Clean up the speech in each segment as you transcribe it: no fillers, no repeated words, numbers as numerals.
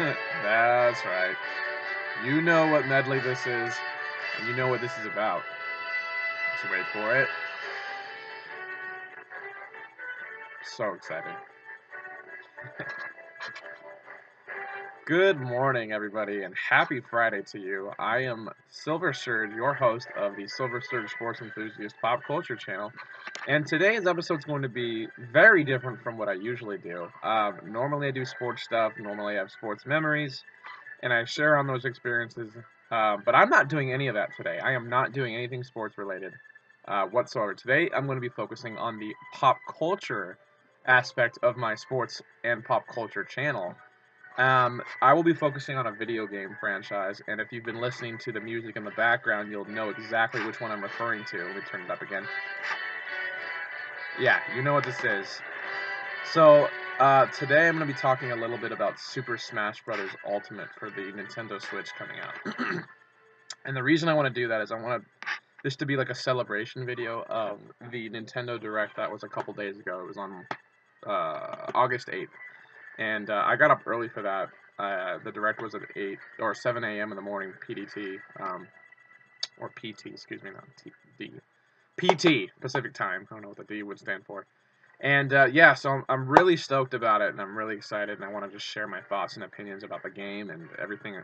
That's right. You know what medley this is, and you know what this is about. Just wait for it. So excited. Good morning, everybody, and happy Friday to you. I am Silver Surge, your host of the Silver Surge Sports Enthusiast Pop Culture channel, and today's episode is going to be very different from what I usually do. Normally I do sports stuff, normally I have sports memories, and I share on those experiences, but I'm not doing any of that today. I am not doing anything sports related whatsoever. Today I'm going to be focusing on the pop culture aspect of my sports and pop culture channel. I will be focusing on a video game franchise, and if you've been listening to the music in the background, you'll know exactly which one I'm referring to. Let me turn it up again. Yeah, you know what this is. So, today I'm going to be talking a little bit about Super Smash Bros. Ultimate for the Nintendo Switch coming out. And the reason I want to do that is I want this to be like a celebration video of the Nintendo Direct that was a couple days ago. It was on August 8th. And I got up early for that. The direct was at 8 or 7 a.m. in the morning, PDT, or PT, excuse me, not D. PT, Pacific Time. I don't know what the D would stand for. And yeah, so I'm really stoked about it, and I'm really excited, and I want to just share my thoughts and opinions about the game and everything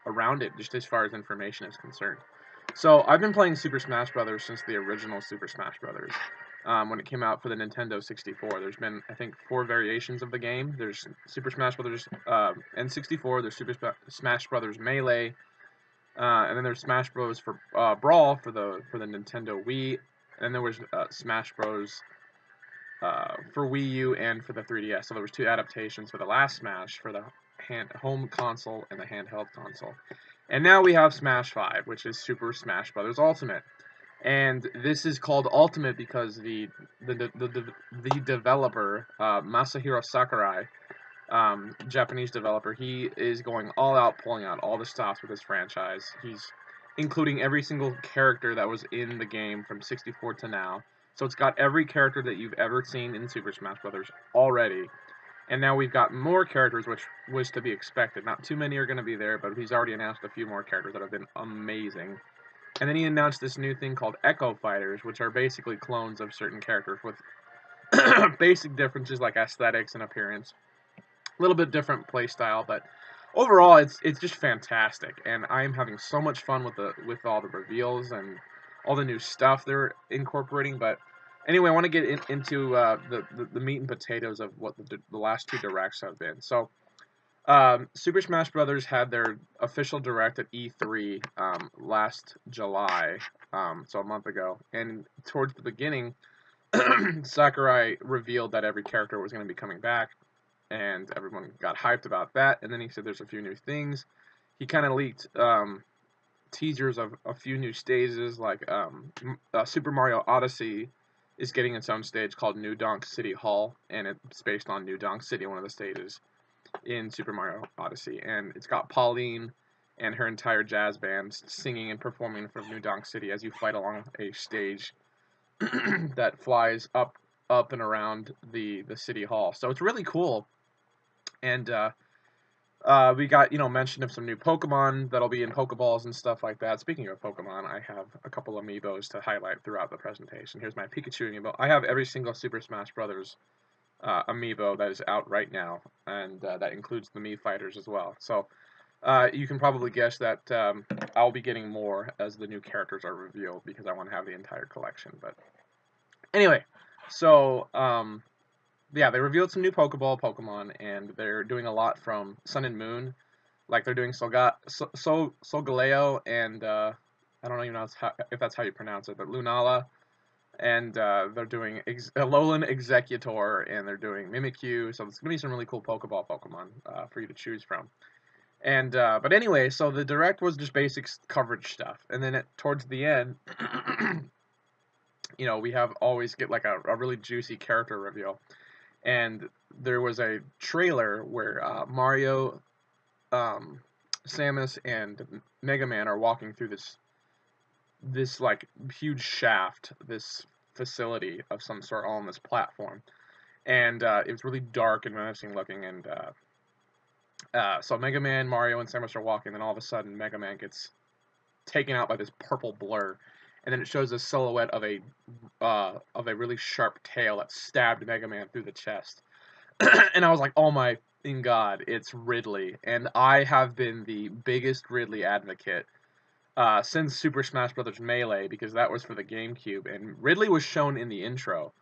around it, just as far as information is concerned. So I've been playing Super Smash Brothers since the original Super Smash Brothers. When it came out for the Nintendo 64, there's been I think 4 variations of the game. There's Super Smash Brothers N64. There's Super Smash Brothers Melee, and then there's Smash Bros for Brawl for the Nintendo Wii. And then there was Smash Bros for Wii U and for the 3DS. So there was 2 adaptations for the last Smash for the home console and the handheld console. And now we have Smash 5, which is Super Smash Bros. Ultimate. And this is called Ultimate because the developer, Masahiro Sakurai, Japanese developer, he is going all out, pulling out all the stops with his franchise. He's including every single character that was in the game from 64 to now. So it's got every character that you've ever seen in Super Smash Bros. Already. And now we've got more characters, which was to be expected. Not too many are going to be there, but he's already announced a few more characters that have been amazing. And then he announced this new thing called Echo Fighters, which are basically clones of certain characters with basic differences like aesthetics and appearance. A little bit different play style, but overall it's just fantastic, and I'm having so much fun with all the reveals and all the new stuff they're incorporating. But anyway, I want to get into the meat and potatoes of what the last 2 directs have been. So Super Smash Brothers had their official direct at E3 last July, so a month ago, and towards the beginning, Sakurai revealed that every character was going to be coming back, and everyone got hyped about that. And then he said there's a few new things. He kind of leaked teasers of a few new stages, like Super Mario Odyssey is getting its own stage called New Donk City Hall, and it's based on New Donk City, one of the stages in Super Mario Odyssey. And it's got Pauline and her entire jazz band singing and performing from New Donk City as you fight along a stage that flies up and around the city hall. So it's really cool. And we got, mention of some new Pokemon that'll be in Pokeballs and stuff like that. Speaking of Pokemon, I have a couple amiibos to highlight throughout the presentation. Here's my Pikachu amiibo. I have every single Super Smash Brothers amiibo that is out right now, and that includes the Mii Fighters as well. So you can probably guess that I'll be getting more as the new characters are revealed because I want to have the entire collection. But anyway, so yeah, they revealed some new Pokemon, and they're doing a lot from Sun and Moon. Like they're doing Solgaleo and I don't even know if that's how you pronounce it, but Lunala. And they're doing Alolan Executor, and they're doing Mimikyu. So there's going to be some really cool Pokemon for you to choose from. And but anyway, so the direct was just basic coverage stuff, and then towards the end, we always get like a really juicy character reveal. And there was a trailer where Mario, Samus, and Mega Man are walking through this like huge shaft, this facility of some sort, all on this platform. And it was really dark and menacing looking, and So Mega Man, Mario, and Samus are walking, then all of a sudden Mega Man gets taken out by this purple blur, and then it shows a silhouette of a really sharp tail that stabbed Mega Man through the chest. And I was like, oh my in God, it's Ridley. And I have been the biggest Ridley advocate since Super Smash Bros. Melee, because that was for the GameCube. And Ridley was shown in the intro,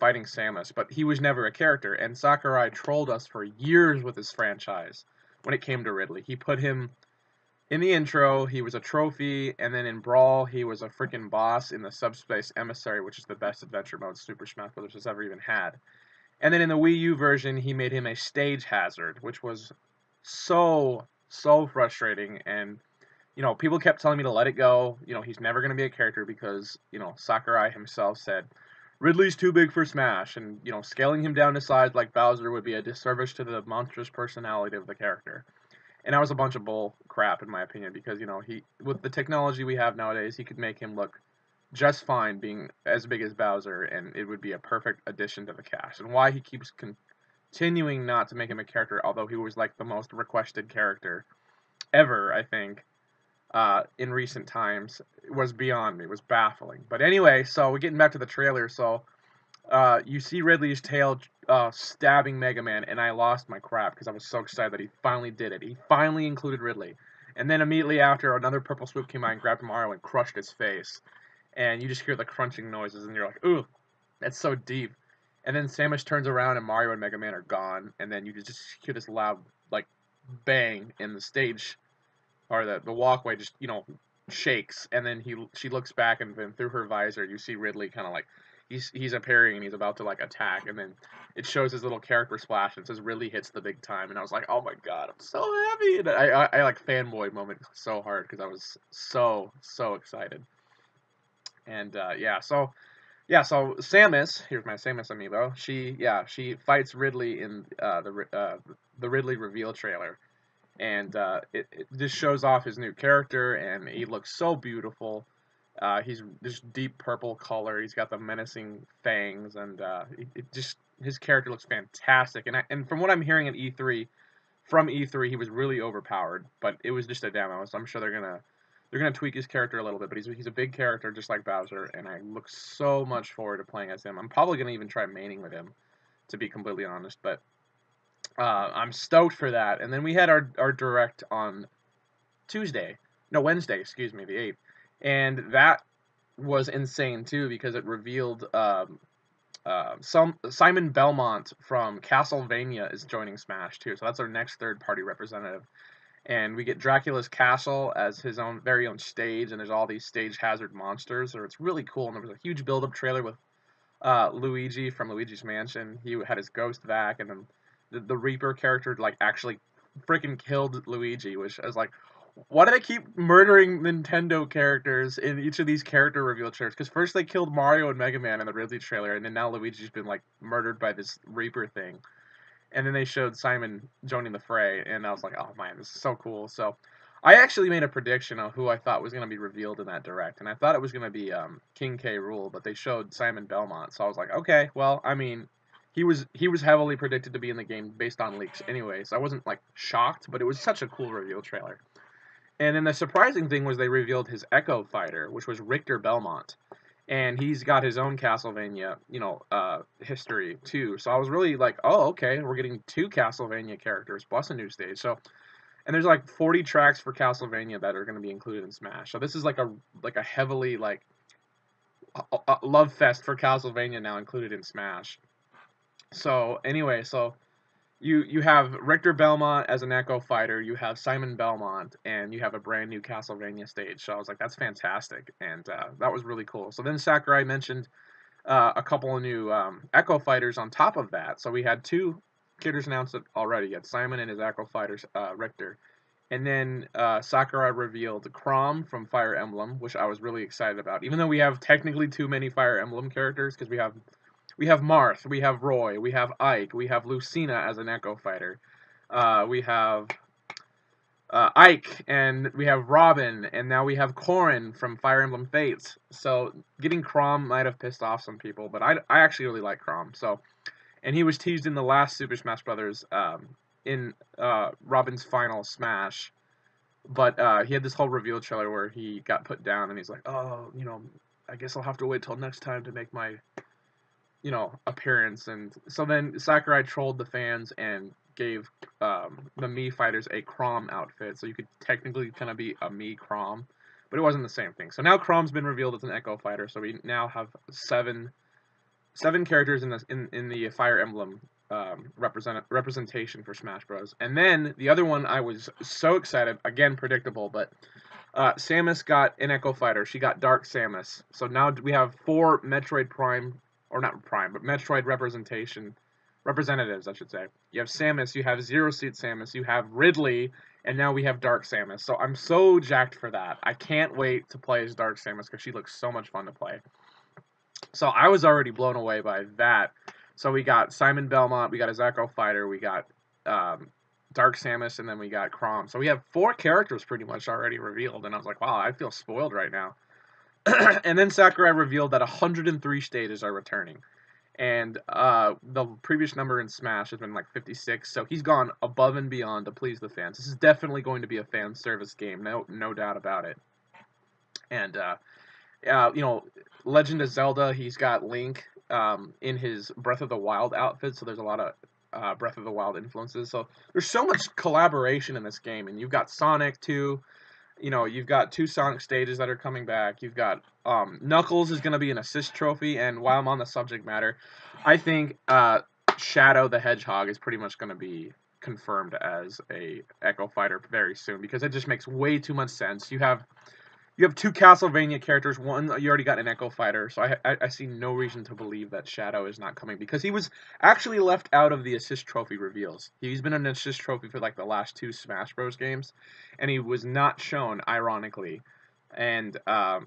fighting Samus, but he was never a character. And Sakurai trolled us for years with his franchise when it came to Ridley. He put him in the intro, he was a trophy, and then in Brawl, he was a freaking boss in the Subspace Emissary, which is the best adventure mode Super Smash Bros. Has ever even had. And then in the Wii U version, he made him a stage hazard, which was so frustrating. And people kept telling me to let it go. He's never going to be a character because Sakurai himself said Ridley's too big for Smash, and scaling him down to size like Bowser would be a disservice to the monstrous personality of the character. And that was a bunch of bull crap in my opinion, because he, with the technology we have nowadays, he could make him look just fine being as big as Bowser, and it would be a perfect addition to the cast. And why he keeps continuing not to make him a character, although he was like the most requested character ever, I think, in recent times, was beyond me. It was baffling. But anyway, so we're getting back to the trailer. So you see Ridley's tail stabbing Mega Man, and I lost my crap because I was so excited that he finally did it. He finally included Ridley. And then immediately after, another purple swoop came out and grabbed Mario and crushed his face. And you just hear the crunching noises, and you're like, ooh, that's so deep. And then Samus turns around, and Mario and Mega Man are gone, and then you just hear this loud, like, bang, in the stage, or the walkway just, shakes, and then she looks back, and then through her visor, you see Ridley kind of like, he's appearing, and he's about to, like, attack, and then it shows his little character splash, and it says Ridley hits the big time, and I was like, oh my God, I'm so happy, and I like, fanboy moment so hard, because I was so excited. And so Samus, here's my Samus amiibo. She fights Ridley in the Ridley reveal trailer, and it just shows off his new character, and he looks so beautiful. He's this deep purple color. He's got the menacing fangs, and his character looks fantastic. And from what I'm hearing at E3, from E3, he was really overpowered, but it was just a demo, so I'm sure they're gonna tweak his character a little bit, but he's a big character just like Bowser, and I look so much forward to playing as him. I'm probably gonna even try maining with him, to be completely honest, but I'm stoked for that. And then we had our direct on Wednesday, excuse me, the 8th, and that was insane too, because it revealed Simon Belmont from Castlevania is joining Smash too, so that's our next third-party representative. And we get Dracula's Castle as his own very own stage, and there's all these stage hazard monsters, so it's really cool. And there was a huge build-up trailer with Luigi from Luigi's Mansion. He had his ghost back, and then the Reaper character like actually freaking killed Luigi, which I was like, why do they keep murdering Nintendo characters in each of these character reveal trailers? Because first they killed Mario and Mega Man in the Ridley trailer, and then now Luigi's been like murdered by this Reaper thing. And then they showed Simon joining the fray, and I was like, oh man, this is so cool. So I actually made a prediction of who I thought was going to be revealed in that direct, and I thought it was going to be King K. Rool, but they showed Simon Belmont, so I was like, okay, well, I mean, he was heavily predicted to be in the game based on leaks anyway, so I wasn't like shocked, but it was such a cool reveal trailer. And then the surprising thing was they revealed his Echo Fighter, which was Richter Belmont. And he's got his own Castlevania, history too. So I was really like, oh, okay, we're getting 2 Castlevania characters plus a new stage. So, and there's like 40 tracks for Castlevania that are going to be included in Smash. So this is like a heavily like a love fest for Castlevania now included in Smash. So anyway, you have Richter Belmont as an Echo Fighter, you have Simon Belmont, and you have a brand new Castlevania stage. So I was like, that's fantastic, and that was really cool. So then Sakurai mentioned a couple of new Echo Fighters on top of that. So we had 2 characters announced already. You had Simon and his Echo Fighters, Richter. And then Sakurai revealed Chrom from Fire Emblem, which I was really excited about. Even though we have technically too many Fire Emblem characters, because we have Marth, we have Roy, we have Ike, we have Lucina as an Echo Fighter, we have Ike, and we have Robin, and now we have Corrin from Fire Emblem Fates. So getting Chrom might have pissed off some people, but I actually really like Chrom. So, and he was teased in the last Super Smash Bros. in Robin's final Smash. But he had this whole reveal trailer where he got put down, and he's like, "Oh, I guess I'll have to wait till next time to make my, appearance." And so then Sakurai trolled the fans and gave the Mii fighters a Chrom outfit, so you could technically kind of be a Mii Chrom, but it wasn't the same thing. So now Chrom's been revealed as an Echo fighter, so we now have seven characters in the Fire Emblem representation for Smash Bros. And then the other one I was so excited, again predictable, but Samus got an Echo Fighter. She got Dark Samus. So now we have 4 Metroid Prime, or not Prime, but Metroid representatives, I should say. You have Samus, you have Zero Suit Samus, you have Ridley, and now we have Dark Samus. So I'm so jacked for that. I can't wait to play as Dark Samus because she looks so much fun to play. So I was already blown away by that. So we got Simon Belmont, we got his Echo Fighter, we got Dark Samus, and then we got Chrom. So we have 4 characters pretty much already revealed, and I was like, wow, I feel spoiled right now. And then Sakurai revealed that 103 stages are returning. And the previous number in Smash has been like 56, so he's gone above and beyond to please the fans. This is definitely going to be a fan service game, no doubt about it. And Legend of Zelda, he's got Link in his Breath of the Wild outfit, so there's a lot of Breath of the Wild influences. So there's so much collaboration in this game, and you've got Sonic too. You've got 2 Sonic stages that are coming back. You've got Knuckles is going to be an assist trophy, and while I'm on the subject matter, I think Shadow the Hedgehog is pretty much going to be confirmed as a Echo Fighter very soon because it just makes way too much sense. You have 2 Castlevania characters. One, you already got an Echo Fighter, so I see no reason to believe that Shadow is not coming because he was actually left out of the assist trophy reveals. He's been an assist trophy for like the last 2 Smash Bros. Games, and he was not shown, ironically. And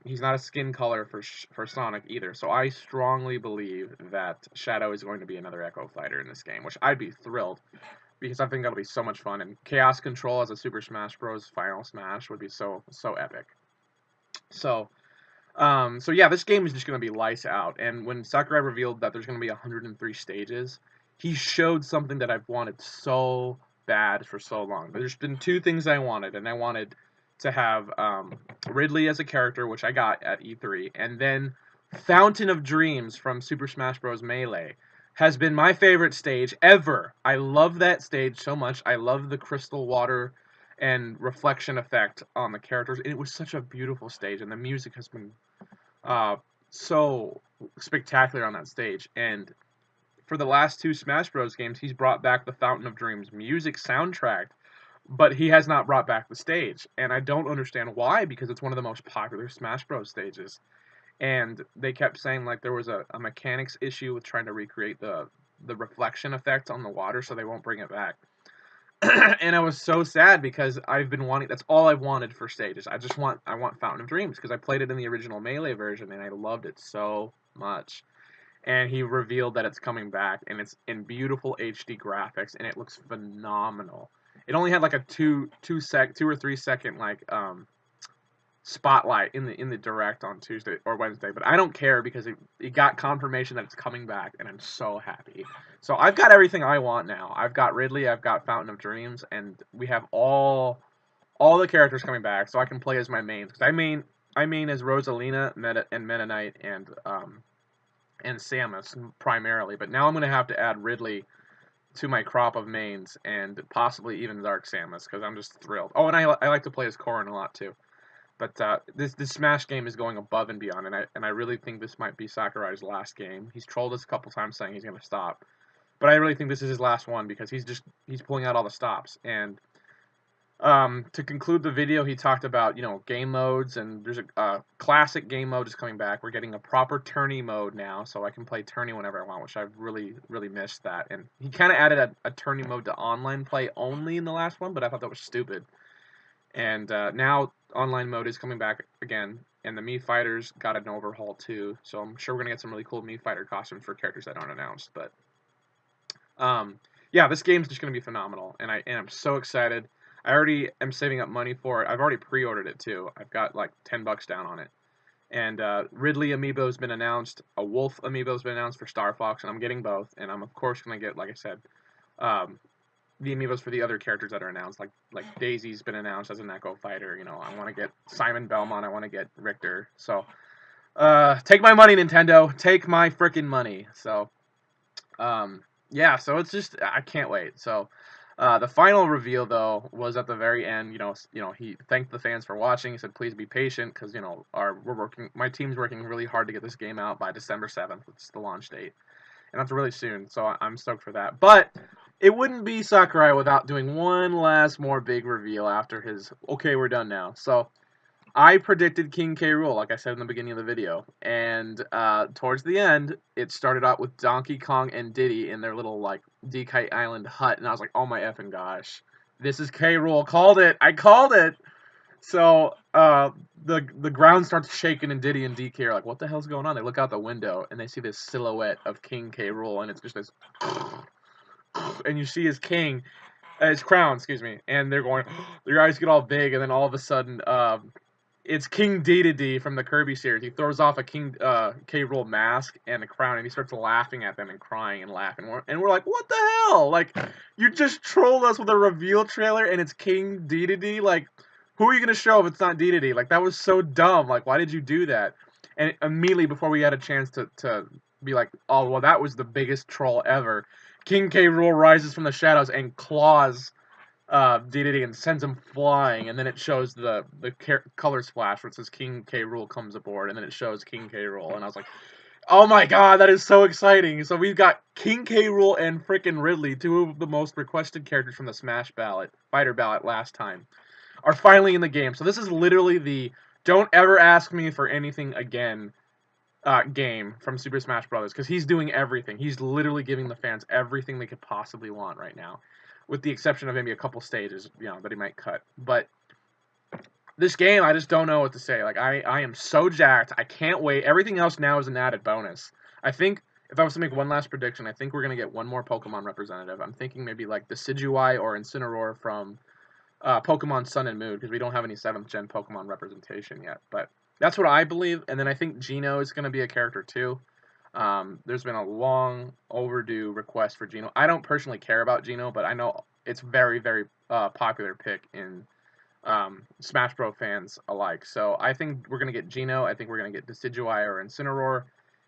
he's not a skin color for Sonic either, so I strongly believe that Shadow is going to be another Echo Fighter in this game, which I'd be thrilled because I think that'll be so much fun. And Chaos Control as a Super Smash Bros. Final Smash would be so epic. So yeah, this game is just going to be lights out. And when Sakurai revealed that there's going to be 103 stages, he showed something that I've wanted so bad for so long. There's been 2 things I wanted, and I wanted to have Ridley as a character, which I got at E3, and then Fountain of Dreams from Super Smash Bros. Melee has been my favorite stage ever. I love that stage so much. I love the crystal water and reflection effect on the characters. It was such a beautiful stage, and the music has been so spectacular on that stage. And for the last 2 Smash Bros. Games, he's brought back the Fountain of Dreams music soundtrack, but he has not brought back the stage. And I don't understand why, because it's one of the most popular Smash Bros. Stages. And they kept saying like there was a mechanics issue with trying to recreate the reflection effect on the water, so they won't bring it back. And I was so sad because I've been wanting. That's all I've wanted for stages. I want Fountain of Dreams because I played it in the original Melee version and I loved it so much. And he revealed that it's coming back and it's in beautiful HD graphics and it looks phenomenal. It only had like a 2 or 3 second like spotlight in the direct on Tuesday or Wednesday, but I don't care because it got confirmation that it's coming back, and I'm so happy. So I've got everything I want now. I've got Ridley, I've got Fountain of Dreams, and we have all the characters coming back, so I can play as my mains. Because I main as Rosalina, Meta Knight, and Samus primarily, but now I'm gonna have to add Ridley to my crop of mains, and possibly even Dark Samus, because I'm just thrilled. Oh, and I like to play as Corrin a lot too. But this Smash game is going above and beyond, and I really think this might be Sakurai's last game. He's trolled us a couple times saying he's going to stop, but I really think this is his last one because he's pulling out all the stops. And to conclude the video, he talked about game modes, and there's a classic game mode is coming back. We're getting a proper tourney mode now, so I can play tourney whenever I want, which I've really missed that. And he kind of added a tourney mode to online play only in the last one, but I thought that was stupid. And now online mode is coming back again, and the Mii Fighters got an overhaul too, so I'm sure we're going to get some really cool Mii Fighter costumes for characters that aren't announced. But yeah, this game's just going to be phenomenal, and I'm so excited. I already am saving up money for it. I've already pre-ordered it too. I've got like $10 down on it. And Ridley amiibo has been announced. A Wolf amiibo has been announced for Star Fox, and I'm getting both. And I'm of course going to get, like I said, the amiibos for the other characters that are announced. Like Daisy's been announced as an Echo Fighter. You know, I want to get Simon Belmont. I want to get Richter. So, take my money, Nintendo. Take my frickin' money. So, yeah. So it's just I can't wait. So. The final reveal, though, was at the very end. He thanked the fans for watching. He said, "Please be patient, because my team's working really hard to get this game out by December 7th, which is the launch date, and that's really soon. So I'm stoked for that. But it wouldn't be Sakurai without doing one last more big reveal after his okay, we're done now. So I predicted King K. Rool, like I said in the beginning of the video, and towards the end, it started out with Donkey Kong and Diddy in their little, like, D-Kite Island hut, and I was like, oh my effing gosh, this is K. Rool. Called it! I called it! So, the ground starts shaking, and Diddy and DK are like, what the hell's going on? They look out the window, and they see this silhouette of King K. Rool, and it's just this, and you see his crown, excuse me, and they're going, their eyes get all big, and then all of a sudden, it's King Dedede from the Kirby series. He throws off a King K. Rool mask and a crown, and he starts laughing at them and crying and laughing. And we're like, what the hell? Like, you just trolled us with a reveal trailer, and it's King Dedede? Like, who are you going to show if it's not Dedede? Like, that was so dumb. Like, why did you do that? And immediately before we had a chance to be like, oh, well, that was the biggest troll ever, King K. Rool rises from the shadows and claws Dedede and sends him flying, and then it shows the color splash where it says King K. Rool comes aboard, and then it shows King K. Rool, and I was like, oh my god, that is so exciting. So we've got King K. Rool and frickin' Ridley, two of the most requested characters from the Smash Fighter ballot last time, are finally in the game. So this is literally the don't ever ask me for anything again game from Super Smash Bros. Because he's doing everything. He's literally giving the fans everything they could possibly want right now, with the exception of maybe a couple stages, that he might cut. But this game, I just don't know what to say. Like, I am so jacked. I can't wait. Everything else now is an added bonus. I think, if I was to make one last prediction, I think we're going to get one more Pokemon representative. I'm thinking maybe like Decidueye or Incineroar from Pokemon Sun and Moon, because we don't have any 7th Gen Pokemon representation yet. But that's what I believe. And then I think Geno is going to be a character too. There's been a long overdue request for Geno. I don't personally care about Geno, but I know it's very, very popular pick in Smash Bros. Fans alike. So I think we're going to get Geno. I think we're going to get Decidueye or Incineroar.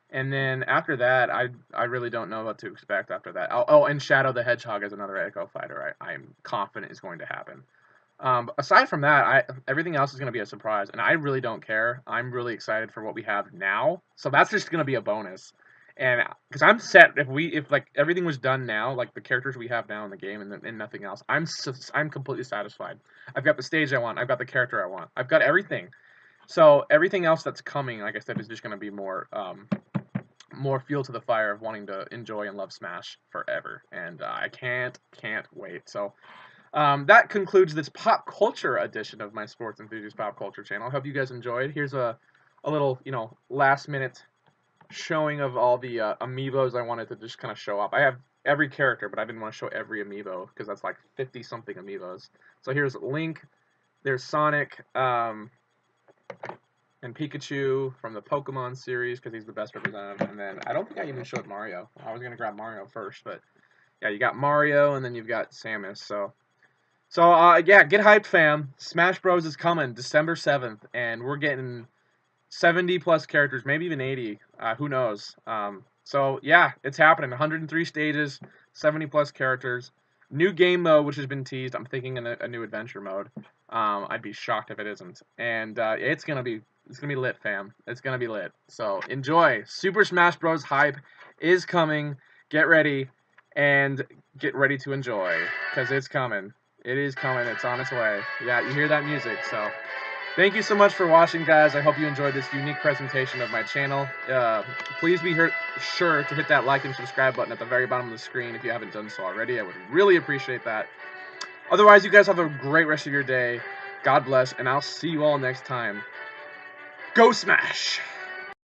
And then after that, I really don't know what to expect after that. Oh, and Shadow the Hedgehog is another Echo Fighter. I'm confident is going to happen. Aside from that, everything else is going to be a surprise, and I really don't care. I'm really excited for what we have now, so that's just going to be a bonus. And because I'm set, if like everything was done now, like the characters we have now in the game and nothing else, I'm completely satisfied. I've got the stage I want. I've got the character I want. I've got everything. So everything else that's coming, like I said, is just going to be more fuel to the fire of wanting to enjoy and love Smash forever. And I can't wait. So. That concludes this pop culture edition of my Sports Enthusiast Pop Culture channel. I hope you guys enjoyed. Here's a little, last minute showing of all the amiibos I wanted to just kind of show up. I have every character, but I didn't want to show every amiibo because that's like 50-something amiibos. So here's Link, there's Sonic, and Pikachu from the Pokemon series because he's the best representative. And then I don't think I even showed Mario. I was going to grab Mario first, but yeah, you got Mario and then you've got Samus, So, yeah, get hyped, fam. Smash Bros. Is coming December 7th, and we're getting 70-plus characters, maybe even 80. Who knows? So, yeah, it's happening. 103 stages, 70-plus characters. New game mode, which has been teased. I'm thinking a new adventure mode. I'd be shocked if it isn't. And it's gonna be lit, fam. It's gonna be lit. So, enjoy. Super Smash Bros. Hype is coming. Get ready, and get ready to enjoy, because it's coming. It is coming. It's on its way. Yeah, you hear that music. So, thank you so much for watching, guys. I hope you enjoyed this unique presentation of my channel. Please be sure to hit that like and subscribe button at the very bottom of the screen if you haven't done so already. I would really appreciate that. Otherwise, you guys have a great rest of your day. God bless, and I'll see you all next time. Go Smash!